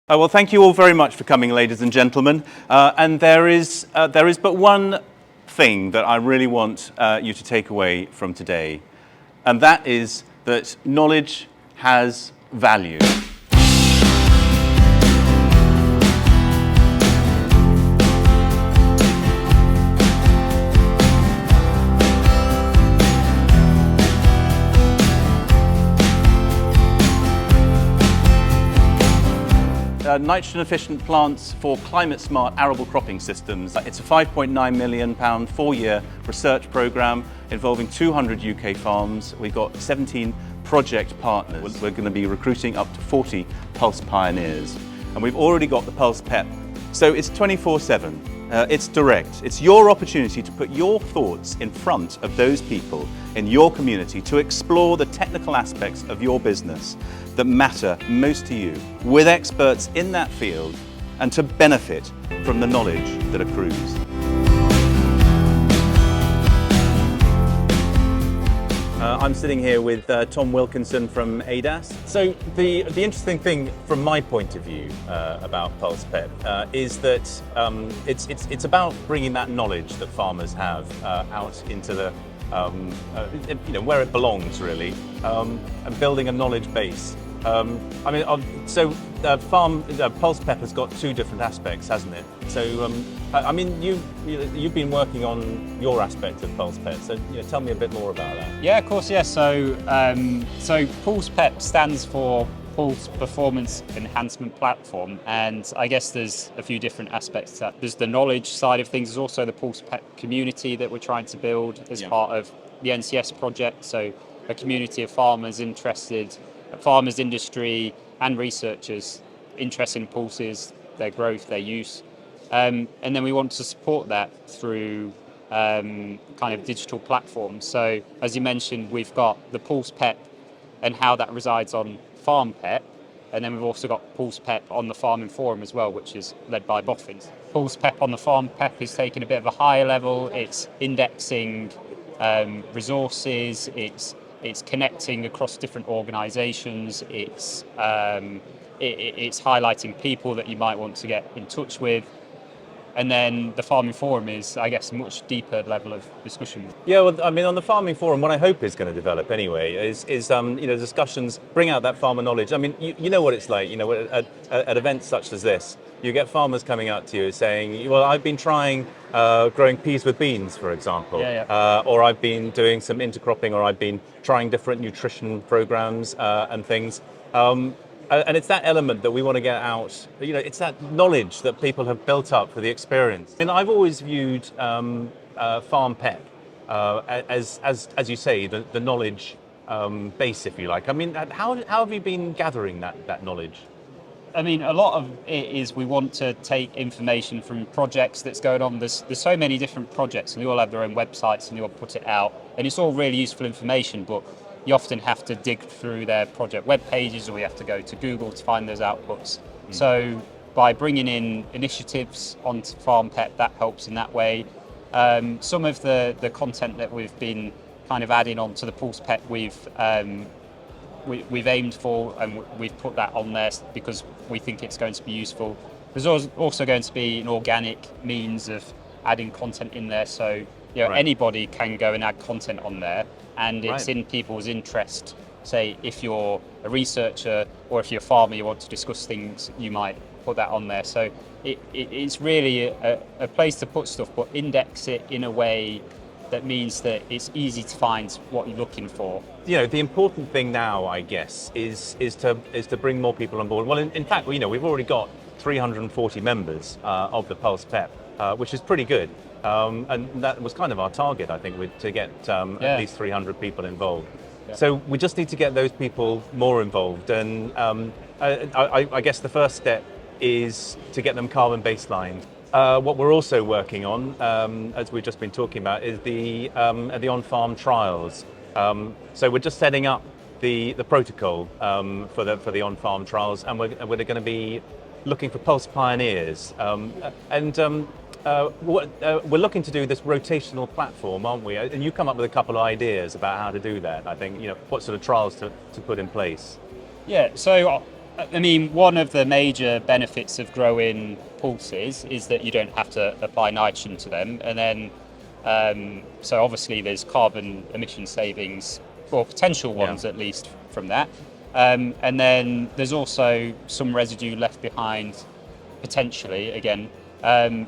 Well, thank you all very much for coming, ladies and gentlemen. And there is but one thing that I really want you to take away from today, and that is that knowledge has value. Nitrogen-efficient plants for climate-smart arable cropping systems. It's a £5.9 million 4-year research programme involving 200 UK farms. We've got 17 project partners. We're going to be recruiting up to 40 Pulse pioneers. And we've already got the PulsePEP. So it's 24/7. It's direct. It's your opportunity to put your thoughts in front of those people in your community to explore the technical aspects of your business that matter most to you with experts in that field and to benefit from the knowledge that accrues. I'm sitting here with Tom Wilkinson from ADAS. So the interesting thing from my point of view about PulsePEP is that it's about bringing that knowledge that farmers have out into the where it belongs really, and building a knowledge base. PulsePEP has got two different aspects, hasn't it? So, you've been working on your aspect of PulsePEP, so tell me a bit more about that. Yeah, of course, yeah. So PulsePEP stands for Pulse Performance Enhancement Platform, and I guess there's a few different aspects to that. There's the knowledge side of things. There's also the PulsePEP community that we're trying to build as part of the NCS project. So a community of farmers interested, farmers, industry, and researchers interested in pulses, their growth, their use. And then we want to support that through kind of digital platforms. So as you mentioned, we've got the PulsePEP and how that resides on FarmPEP. And then we've also got PulsePEP on the Farming Forum as well, which is led by Boffins. PulsePEP on the FarmPEP is taking a bit of a higher level. It's indexing resources, it's connecting across different organisations, it's highlighting people that you might want to get in touch with. And then the Farming Forum is, I guess, a much deeper level of discussion. Yeah, well, on the Farming Forum, what I hope is going to develop anyway is discussions, bring out that farmer knowledge. You know what it's like, at events such as this, you get farmers coming up to you saying, well, I've been trying growing peas with beans, for example, or I've been doing some intercropping, or I've been trying different nutrition programs and things. And it's that element that we want to get out. It's that knowledge that people have built up for the experience. And I've always viewed FarmPEP as you say, the knowledge base, if you like. How have you been gathering that knowledge? A lot of it is we want to take information from projects that's going on. There's so many different projects, and they all have their own websites, and they all put it out. And it's all really useful information, but you often have to dig through their project web pages, or we have to go to Google to find those outputs. So by bringing in initiatives onto FarmPEP, that helps in that way. Some of the content that we've been kind of adding on to the PulsePEP, we've aimed for, and we've put that on there because we think it's going to be useful. There's also going to be an organic means of adding content in there, so anybody can go and add content on there, and it's in people's interest. Say if you're a researcher or if you're a farmer, you want to discuss things, you might put that on there. So it's really a place to put stuff, but index it in a way that means that it's easy to find what you're looking for. The important thing now, I guess, is to bring more people on board. Well, in fact, we've already got 340 members of the PulsePEP, which is pretty good. And that was kind of our target, I think, to get at least 300 people involved. Yeah. So we just need to get those people more involved. And I guess the first step is to get them carbon baselined. What we're also working on, as we've just been talking about, is the on-farm trials. So we're just setting up the protocol for the on-farm trials, and we're going to be looking for Pulse pioneers. We're looking to do this rotational platform, aren't we? And you come up with a couple of ideas about how to do that. I think, what sort of trials to put in place. Yeah, so I mean, one of the major benefits of growing pulses is that you don't have to apply nitrogen to them, and then so obviously there's carbon emission savings, or potential ones at least, from that. And then there's also some residue left behind, potentially, again,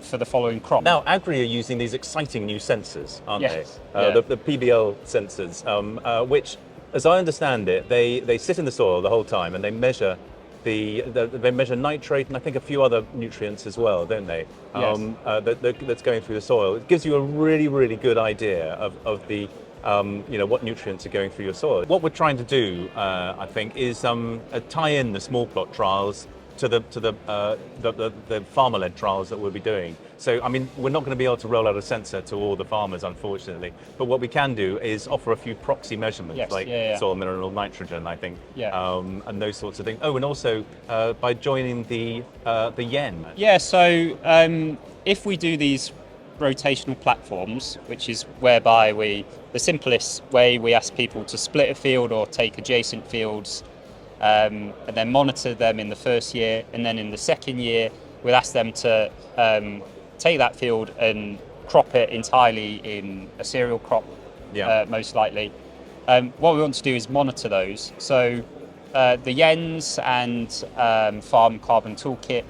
for the following crop. Now, Agri are using these exciting new sensors, aren't Yes. they? The PBL sensors, which, as I understand it, they sit in the soil the whole time and they measure they measure nitrate and I think a few other nutrients as well, don't they? Yes. That's going through the soil. It gives you a really, really good idea of the what nutrients are going through your soil. What we're trying to do, I think, is tie in the small plot trials to the farmer-led trials that we'll be doing. So, I mean, we're not going to be able to roll out a sensor to all the farmers, unfortunately. But what we can do is offer a few proxy measurements, soil mineral nitrogen, I think, and those sorts of things. Oh, and also by joining the yen. Yeah. So if we do these rotational platforms, which is whereby the simplest way, we ask people to split a field or take adjacent fields. And then monitor them in the first year, and then in the second year we'll ask them to take that field and crop it entirely in a cereal crop, most likely. What we want to do is monitor those. So the YENs and Farm Carbon Toolkit,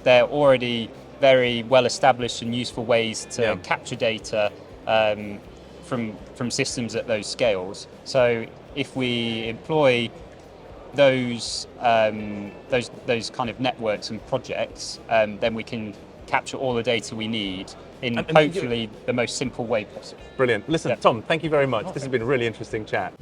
they're already very well established and useful ways to capture data from systems at those scales. So if we employ those kind of networks and projects, then we can capture all the data we need in hopefully the most simple way possible. Brilliant. Listen, Tom, thank you very much. This has been a really interesting chat.